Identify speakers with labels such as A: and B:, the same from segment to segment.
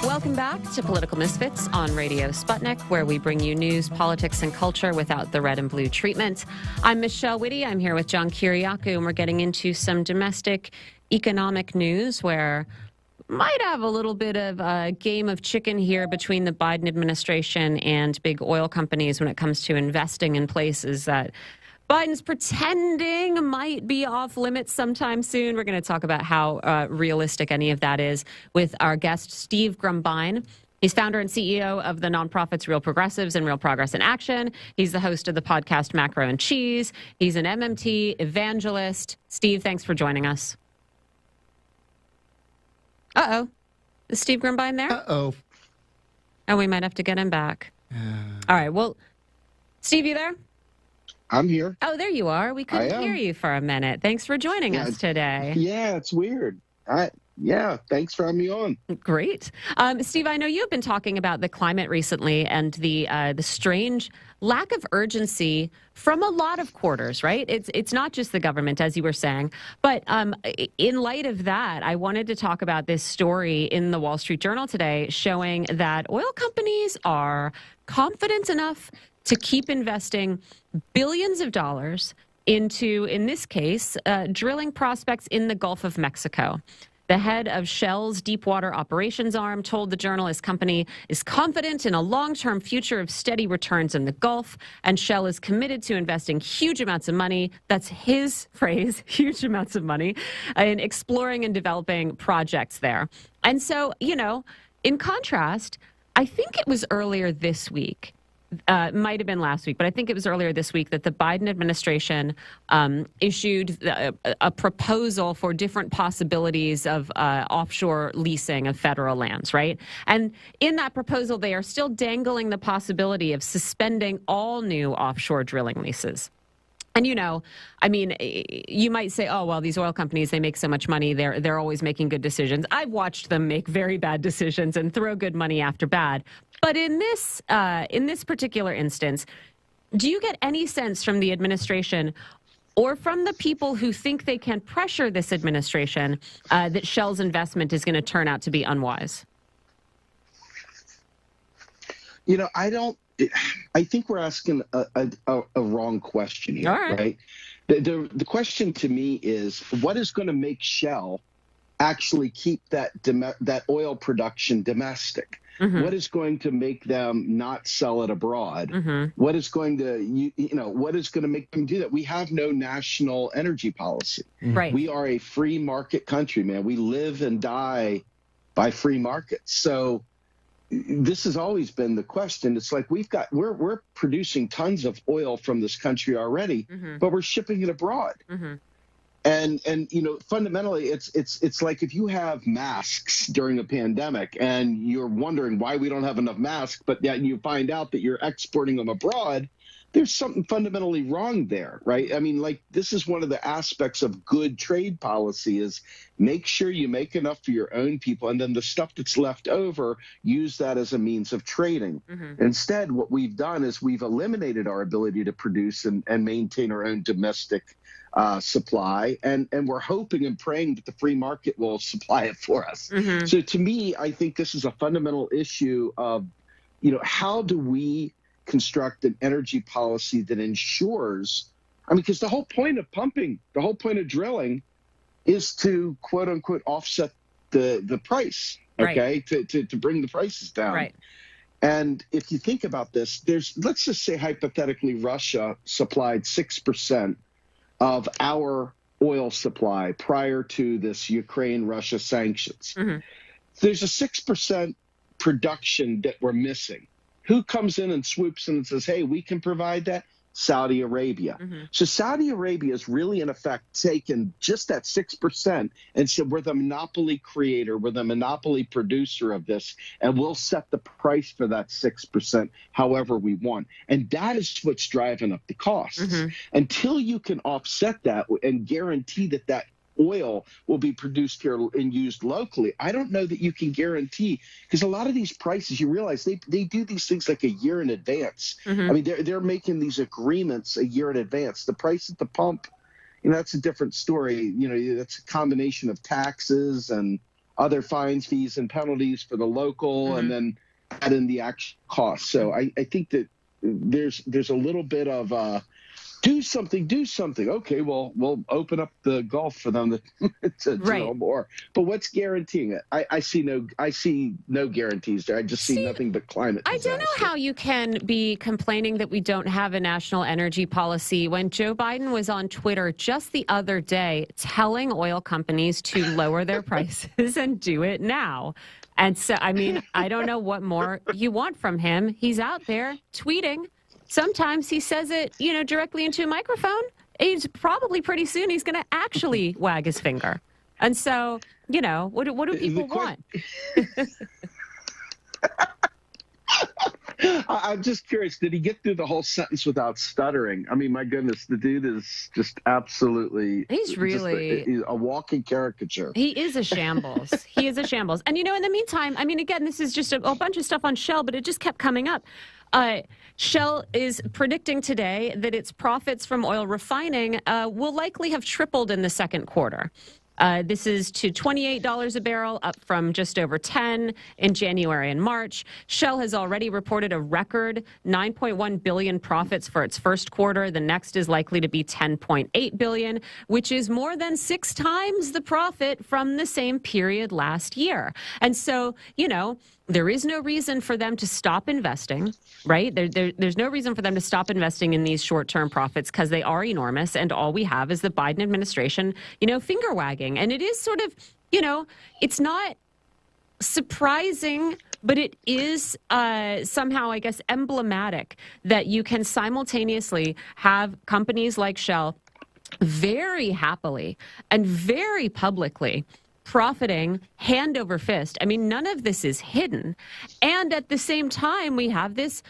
A: Welcome back to Political Misfits on Radio Sputnik, where we bring you news, politics, and culture without the red and blue treatment. I'm Michelle Witte. I'm here with John Kiriakou, and we're getting into some domestic economic news where might have a little bit of a game of chicken here between the Biden administration and big oil companies when it comes to investing in places that Biden's pretending might be off limits sometime soon. We're going to talk about how realistic any of that is with our guest, Steve Grumbine. He's founder and CEO of the nonprofits Real Progressives and Real Progress in Action. He's the host of the podcast Macro and Cheese. He's an MMT evangelist. Steve, thanks for joining us. Uh-oh. Is Steve Grumbine there?
B: Uh-oh.
A: Oh, we might have to get him back. All right. Well, Steve, you there?
C: I'm here.
A: Oh, there you are. We couldn't hear you for a minute. Thanks for joining us today.
C: Yeah, it's weird. Thanks for having me on.
A: Great. Steve, I know you've been talking about the climate recently and the strange lack of urgency from a lot of quarters, right? It's not just the government, as you were saying. But in light of that, I wanted to talk about this story in the Wall Street Journal today showing that oil companies are confident enough to keep investing billions of dollars into, in this case, drilling prospects in the Gulf of Mexico. The head of Shell's deepwater operations arm told the Journal his company is confident in a long-term future of steady returns in the Gulf, and Shell is committed to investing huge amounts of money, that's his phrase, huge amounts of money, in exploring and developing projects there. And so, in contrast, I think it was earlier this week, might have been last week, but I think it was earlier this week that the Biden administration issued a proposal for different possibilities of offshore leasing of federal lands, right? And in that proposal, they are still dangling the possibility of suspending all new offshore drilling leases. And, you might say, oh, well, these oil companies, they make so much money. They're always making good decisions. I've watched them make very bad decisions and throw good money after bad. But in this particular instance, do you get any sense from the administration or from the people who think they can pressure this administration that Shell's investment is going to turn out to be unwise?
C: I think we're asking a wrong question here, right? The question to me is, what is going to make Shell actually keep that oil production domestic? Mm-hmm. What is going to make them not sell it abroad? Mm-hmm. What is going to make them do that? We have no national energy policy.
A: Right.
C: We are a free market country, man. We live and die by free markets. So this has always been the question. It's like we're producing tons of oil from this country already, mm-hmm. but we're shipping it abroad. Mm-hmm. And fundamentally, it's like if you have masks during a pandemic and you're wondering why we don't have enough masks, but yet you find out that you're exporting them abroad, there's something fundamentally wrong there, right? I mean, this is one of the aspects of good trade policy is make sure you make enough for your own people, and then the stuff that's left over, use that as a means of trading. Mm-hmm. Instead, what we've done is we've eliminated our ability to produce and maintain our own domestic supply, and we're hoping and praying that the free market will supply it for us. Mm-hmm. So to me, I think this is a fundamental issue of, how do we construct an energy policy that ensures, because the whole point of pumping, the whole point of drilling is to quote unquote offset the price, okay, right. to bring the prices down.
A: Right.
C: And if you think about this, let's just say hypothetically Russia supplied 6% of our oil supply prior to this Ukraine-Russia sanctions. Mm-hmm. There's a 6% production that we're missing. Who comes in and swoops in and says, hey, we can provide that? Saudi Arabia. Mm-hmm. So Saudi Arabia is really, in effect, taken just that 6% and said, we're the monopoly creator, we're the monopoly producer of this, and we'll set the price for that 6% however we want. And that is what's driving up the costs. Mm-hmm. Until you can offset that and guarantee that oil will be produced here and used locally, I don't know that you can guarantee, because a lot of these prices, you realize they do these things like a year in advance. Mm-hmm. I mean, they're making these agreements a year in advance. The price at the pump, that's a different story. That's a combination of taxes and other fines, fees, and penalties for the local, and then add in the actual cost. So I think that there's a little bit of do something. Okay, well, we'll open up the Gulf for them to drill more. But what's guaranteeing it? I see no guarantees there. I just see nothing but climate disaster.
A: I don't know how you can be complaining that we don't have a national energy policy when Joe Biden was on Twitter just the other day telling oil companies to lower their prices and do it now. And so, I mean, I don't know what more you want from him. He's out there tweeting. Sometimes he says it, directly into a microphone. He's probably pretty soon he's going to actually wag his finger. And so, what do people want?
C: I'm just curious, did he get through the whole sentence without stuttering? I mean, my goodness, the dude is just absolutely...
A: He's really...
C: a walking caricature.
A: He is a shambles. He is a shambles. And, in the meantime, I mean, again, this is just a bunch of stuff on Shell, but it just kept coming up. Shell is predicting today that its profits from oil refining will likely have tripled in the second quarter. This is to $28 a barrel, up from just over $10 in January and March. Shell has already reported a record $9.1 billion profits for its first quarter. The next is likely to be $10.8 billion, which is more than 6 times the profit from the same period last year. And so, there is no reason for them to stop investing, right? There's no reason for them to stop investing in these short-term profits because they are enormous, and all we have is the Biden administration, finger wagging. And it is sort of, it's not surprising, but it is somehow, I guess, emblematic that you can simultaneously have companies like Shell very happily and very publicly profiting hand over fist. I mean, none of this is hidden. And at the same time, we have this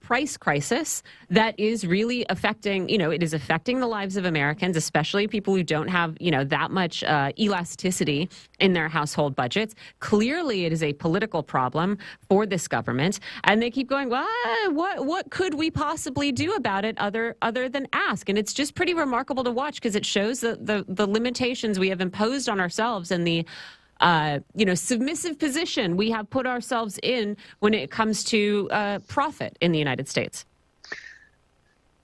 A: price crisis that is really affecting, it is affecting the lives of Americans, especially people who don't have, that much elasticity in their household budgets. Clearly, it is a political problem for this government. And they keep going, well, what could we possibly do about it other than ask? And it's just pretty remarkable to watch because it shows the limitations we have imposed on ourselves and the submissive position we have put ourselves in when it comes to profit in the United States.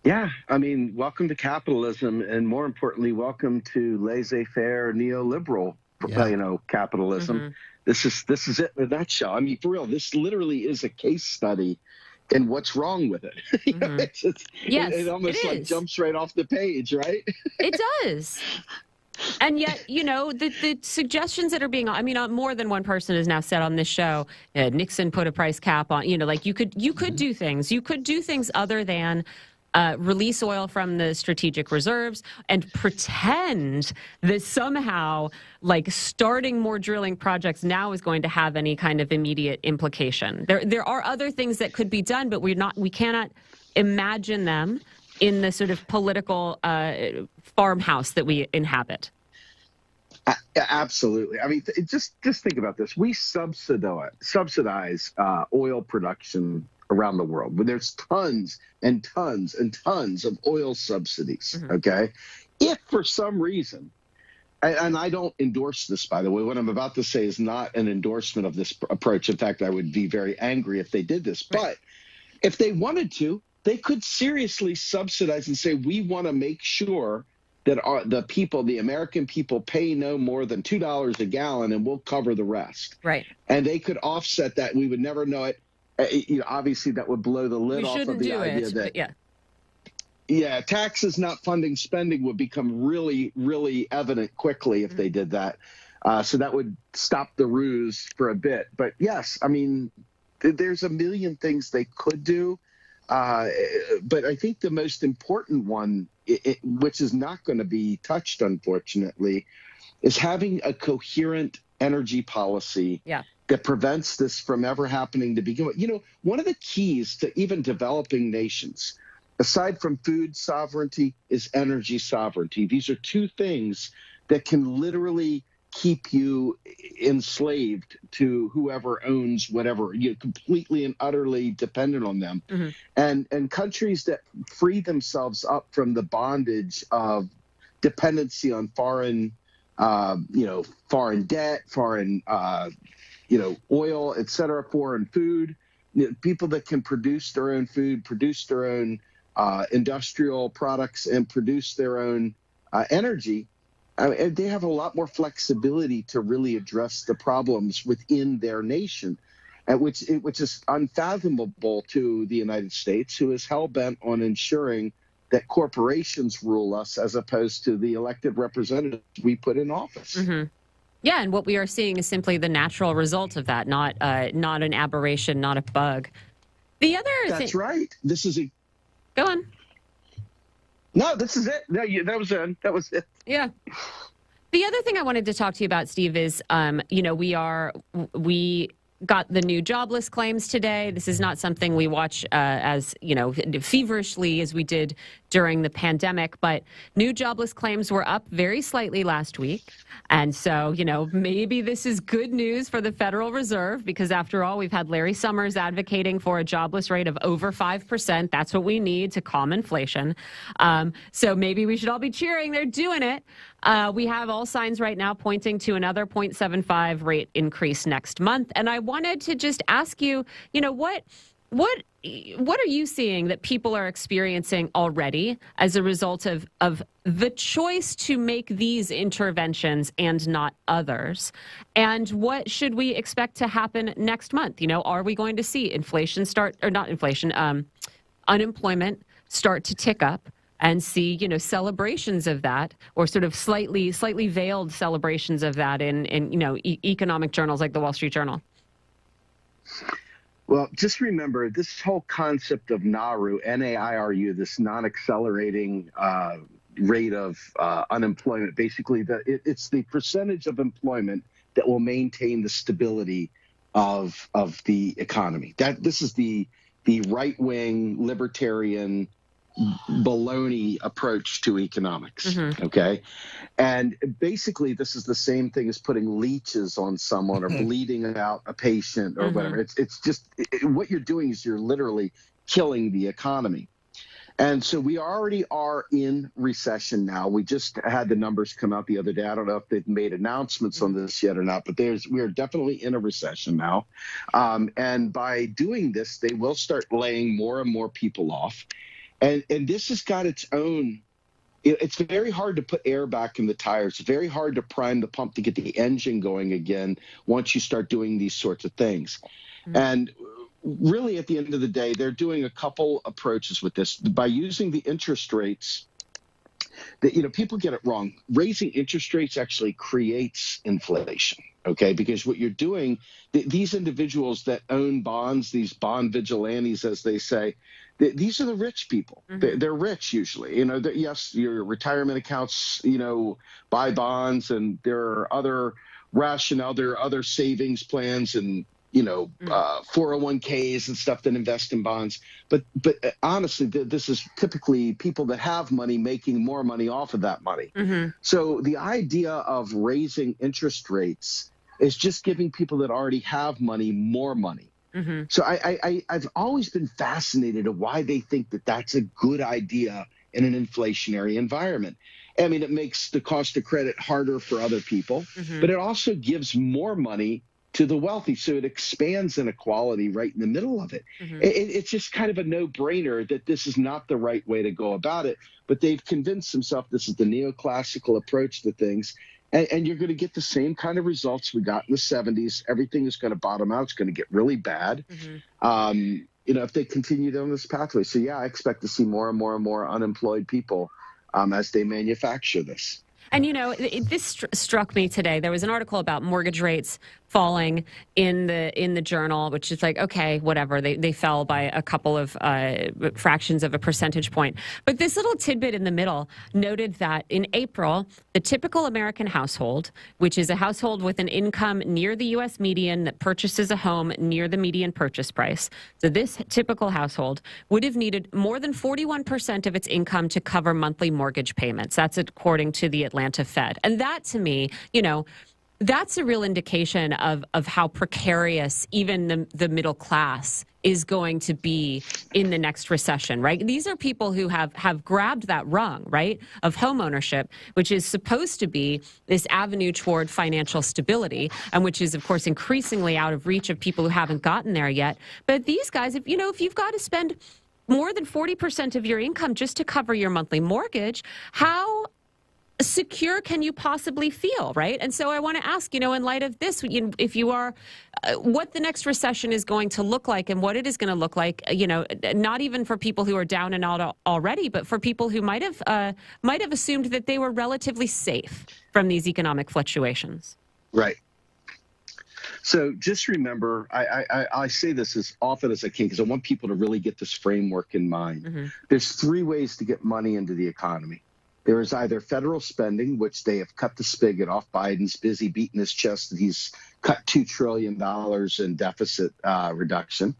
C: Yeah, I mean, welcome to capitalism, and more importantly, welcome to laissez-faire neoliberal, capitalism. This is it in a nutshell. I mean, for real, this literally is a case study in what's wrong with it. It almost jumps right off the page, right?
A: It does. And yet, the suggestions that are being, more than one person has now said on this show, Nixon put a price cap on, you could do things. You could do things other than release oil from the strategic reserves and pretend that somehow, starting more drilling projects now is going to have any kind of immediate implication. There are other things that could be done, but we cannot imagine them in the sort of political farmhouse that we inhabit.
C: Absolutely. I mean, just think about this. We subsidize oil production around the world, but there's tons and tons and tons of oil subsidies. Okay, if for some reason, and I don't endorse this, by the way, what I'm about to say is not an endorsement of this approach. In fact, I would be very angry if they did this. But if they wanted to, they could seriously subsidize and say, we want to make sure that the American people pay no more than $2 a gallon and we'll cover the rest.
A: Right.
C: And they could offset that. We would never know it. Obviously, that would blow the lid off of the idea that, taxes not funding spending would become really, really evident quickly if they did that. So that would stop the ruse for a bit. But yes, I mean, there's a million things they could do. But I think the most important one, which is not going to be touched, unfortunately, is having a coherent energy policy that prevents this from ever happening to begin with. One of the keys to even developing nations, aside from food sovereignty, is energy sovereignty. These are two things that can literally keep you enslaved to whoever owns whatever. You're completely and utterly dependent on them. And countries that free themselves up from the bondage of dependency on foreign foreign debt, foreign, oil, et cetera, foreign food, people that can produce their own food, produce their own industrial products, and produce their own energy. I mean, they have a lot more flexibility to really address the problems within their nation, which is unfathomable to the United States, who is hell-bent on ensuring that corporations rule us as opposed to the elected representatives we put in office.
A: Mm-hmm. Yeah, and what we are seeing is simply the natural result of that, not an aberration, not a bug. The other
C: That's right. This is a...
A: Go on.
C: No, this is it. No, that was it.
A: Yeah. The other thing I wanted to talk to you about, Steve, is, we got the new jobless claims today. This is not something we watch as feverishly as we did during the pandemic, but new jobless claims were up very slightly last week. And so, maybe this is good news for the Federal Reserve, because after all, we've had Larry Summers advocating for a jobless rate of over 5%. That's what we need to calm inflation. So maybe we should all be cheering. They're doing it. We have all signs right now pointing to another 0.75 rate increase next month. And I wanted to just ask you, what are you seeing that people are experiencing already as a result of the choice to make these interventions and not others? And what should we expect to happen next month? Are we going to see unemployment start to tick up? And see, celebrations of that, or sort of slightly veiled celebrations of that in economic journals like the Wall Street Journal?
C: Well, just remember this whole concept of NAIRU, N-A-I-R-U, this non-accelerating rate of unemployment. Basically, it's the percentage of employment that will maintain the stability of the economy. This is the right-wing libertarian baloney approach to economics. Mm-hmm. Okay. And basically this is the same thing as putting leeches on someone or bleeding out a patient or whatever. It's just what you're doing is you're literally killing the economy. And so we already are in recession now. We just had the numbers come out the other day. I don't know if they've made announcements on this yet or not, but we are definitely in a recession now. And by doing this, they will start laying more and more people off. And this has got its own, it's very hard to put air back in the tires. It's very hard to prime the pump to get the engine going again once you start doing these sorts of things. Mm-hmm. And really, at the end of the day, they're doing a couple approaches with this. By using the interest rates, people get it wrong. Raising interest rates actually creates inflation. Okay, because what you're doing, these individuals that own bonds, these bond vigilantes, as they say, these are the rich people. Mm-hmm. They're rich usually. Yes, your retirement accounts, buy bonds, and there are other rationale. There are other savings plans and 401ks and stuff that invest in bonds. But honestly, this is typically people that have money making more money off of that money. Mm-hmm. So the idea of raising interest rates is just giving people that already have money more money. Mm-hmm. So I've always been fascinated of why they think that that's a good idea in an inflationary environment. I mean, it makes the cost of credit harder for other people, but it also gives more money to the wealthy. So it expands inequality right in the middle of it. Mm-hmm. It's just kind of a no-brainer that this is not the right way to go about it. But they've convinced themselves this is the neoclassical approach to things. And you're going to get the same kind of results we got in the 70s. Everything is going to bottom out. It's going to get really bad, if they continue down this pathway. So, yeah, I expect to see more and more and more unemployed people as they manufacture this.
A: And, this struck me today. There was an article about mortgage rates falling in the journal, which is like, okay, whatever. They fell by a couple of fractions of a percentage point. But this little tidbit in the middle noted that in April, the typical American household, which is a household with an income near the U.S. median that purchases a home near the median purchase price. So this typical household would have needed more than 41% of its income to cover monthly mortgage payments. That's according to the Atlanta Fed. And that, to me, that's a real indication of how precarious even the middle class is going to be in the next recession, right? These are people who have grabbed that rung, right, of home ownership, which is supposed to be this avenue toward financial stability, and which is, of course, increasingly out of reach of people who haven't gotten there yet. But these guys, if you've got to spend more than 40% of your income just to cover your monthly mortgage, how secure can you possibly feel, right? And so I want to ask, in light of this, if you are, what the next recession is going to look like and what it is going to look like, not even for people who are down and out already, but for people who might have assumed that they were relatively safe from these economic fluctuations.
C: Right. So just remember, I say this as often as I can because I want people to really get this framework in mind. Mm-hmm. There's three ways to get money into the economy. There is either federal spending, which they have cut the spigot off. Biden's busy beating his chest that he's cut $2 trillion in deficit reduction.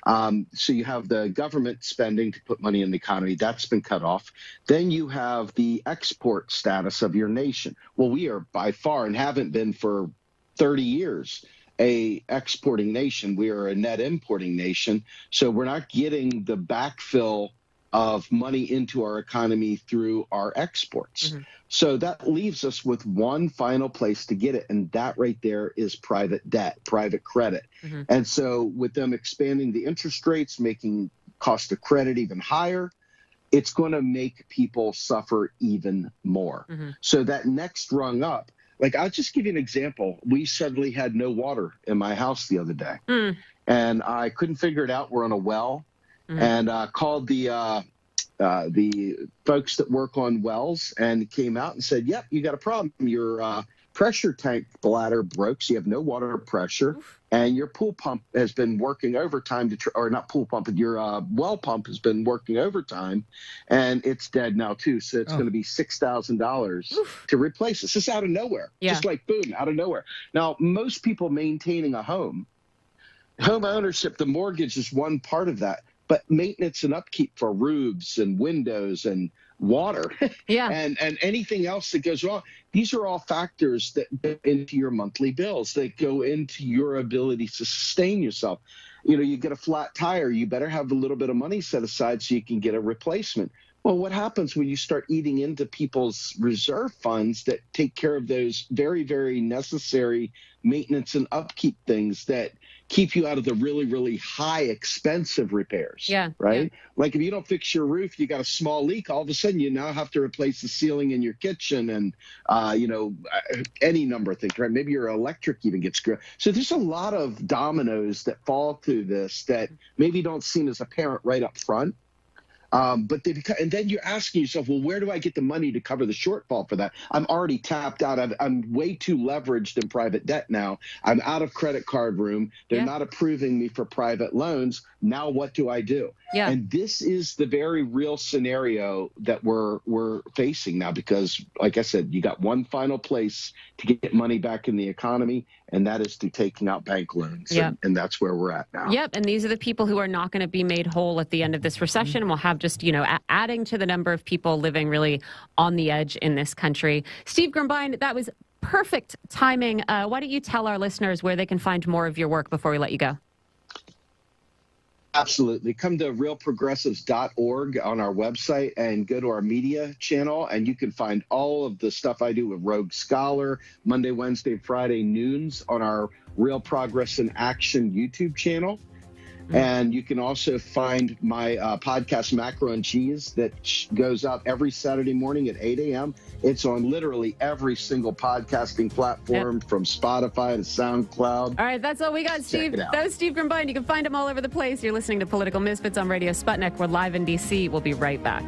C: So you have the government spending to put money in the economy. That's been cut off. Then you have the export status of your nation. Well, we are by far and haven't been for 30 years a exporting nation. We are a net importing nation. So we're not getting the backfill of money into our economy through our exports. Mm-hmm. So that leaves us with one final place to get it, and that right there is private debt, private credit. Mm-hmm. And so with them expanding the interest rates, making cost of credit even higher, it's going to make people suffer even more. Mm-hmm. So that next rung up, like I'll just give you an example. We suddenly had no water in my house the other day, and I couldn't figure it out. We're on a well. Mm-hmm. And called the folks that work on wells and came out and said, yep, you got a problem. Your pressure tank bladder broke, so you have no water pressure. Oof. And your pool pump has been working overtime or not pool pump, but your well pump has been working overtime, and it's dead now too. So it's going to be $6,000 to replace it. It's just out of nowhere, just like boom, out of nowhere. Now, most people maintaining a home ownership, the mortgage is one part of that. But maintenance and upkeep for roofs and windows and water and anything else that goes wrong, these are all factors that go into your monthly bills, that go into your ability to sustain yourself. You get a flat tire, you better have a little bit of money set aside so you can get a replacement. Well, what happens when you start eating into people's reserve funds that take care of those very, very necessary maintenance and upkeep things that keep you out of the really, really high, expensive repairs? Right? Yeah. Like if you don't fix your roof, you got a small leak, all of a sudden you now have to replace the ceiling in your kitchen and, any number of things, right? Maybe your electric even gets screwed. So there's a lot of dominoes that fall through this that maybe don't seem as apparent right up front. But and then you're asking yourself, well, where do I get the money to cover the shortfall for that? I'm already tapped out. I'm way too leveraged in private debt now. I'm out of credit card room. They're not approving me for private loans. Now what do I do? Yeah. And this is the very real scenario that we're facing now because, like I said, you got one final place to get money back in the economy, and that is through taking out bank loans. Yep. And that's where we're at now.
A: Yep. And these are the people who are not going to be made whole at the end of this recession. Mm-hmm. We'll have just, adding to the number of people living really on the edge in this country. Steve Grumbine, that was perfect timing. Why don't you tell our listeners where they can find more of your work before we let you go?
C: Absolutely. Come to realprogressives.org on our website and go to our media channel, and you can find all of the stuff I do with Rogue Scholar, Monday, Wednesday, Friday noons on our Real Progress in Action YouTube channel. Mm-hmm. And you can also find my podcast, Macro and Cheese, that goes out every Saturday morning at 8 a.m. It's on literally every single podcasting platform from Spotify to SoundCloud.
A: All right, that's all we got, Steve. That was Steve Grumbine. You can find him all over the place. You're listening to Political Misfits on Radio Sputnik. We're live in D.C. We'll be right back.